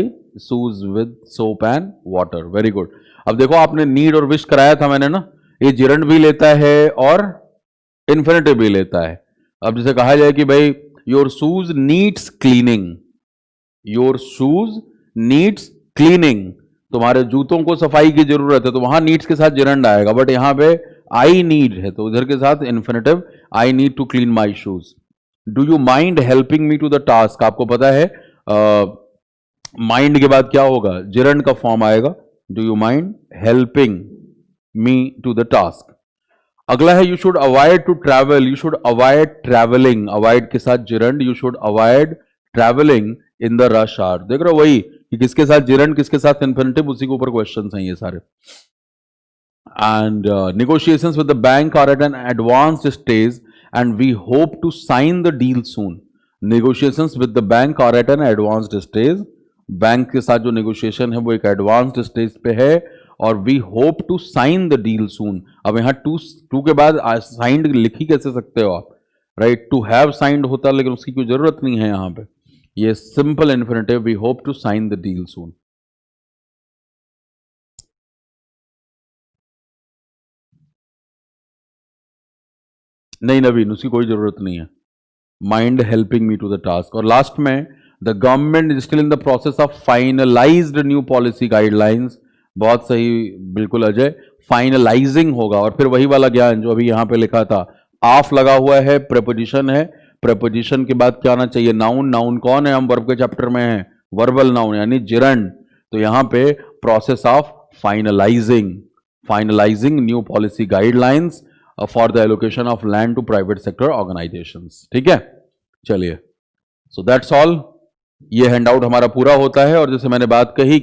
shoes with soap and water. Very good. अब देखो आपने need और wish कराया था मैंने ना, ये gerund भी लेता है और इन्फिनेटिव भी लेता है। अब जैसे कहा जाए कि भाई your shoes needs cleaning, your shoes needs cleaning, तुम्हारे जूतों को सफाई की जरूरत है, तो वहां नीड्स के साथ जिरंड आएगा। बट यहां पे आई नीड है तो उधर के साथ infinitive, I need to clean my shoes. Do you mind helping me to the task, आपको पता है माइंड के बाद क्या होगा? जिरंड का फॉर्म आएगा। Do you mind helping me to the task. अगला है you should avoid to travel, you should avoid travelling, avoid के साथ gerund, you should avoid travelling in the rush hour. देख रहे हो वही कि किसके साथ जिरंड किसके साथ इन्फिनेटिव, उसी के ऊपर क्वेश्चंस हैं ये सारे। And negotiations with the bank are at an advanced stage and we hope to sign the deal soon. Negotiations with the bank are at an advanced stage. Bank के साथ जो negotiation है वो एक advanced stage पे है और we hope to sign the deal soon. अब यहाँ टू के बाद signed लिख ही कैसे सकते हो आप? राइट, टू हैव साइंड होता लेकिन उसकी कोई जरूरत नहीं है यहाँ पे। ये simple infinitive, we hope to sign the deal soon. नहीं नवीन, उसकी कोई जरूरत नहीं है। Mind helping me to the task. और लास्ट में the government is still in the process of finalized new policy guidelines. बहुत सही, बिल्कुल अजय, फाइनलाइजिंग होगा। और फिर वही वाला ज्ञान जो अभी यहां पे लिखा था, ऑफ लगा हुआ है, प्रेपोजिशन है, प्रेपोजिशन के बाद क्या आना चाहिए, नाउन। नाउन कौन है, हम वर्ब के चैप्टर में हैं, वर्बल नाउन यानी जिरंड। तो यहां पे process of finalising new policy guidelines for the allocation of land to private sector organisations. ठीक है, चलिए, सो दैट्स ऑल। ये हैंडआउट हमारा पूरा होता है और जैसे मैंने बात कही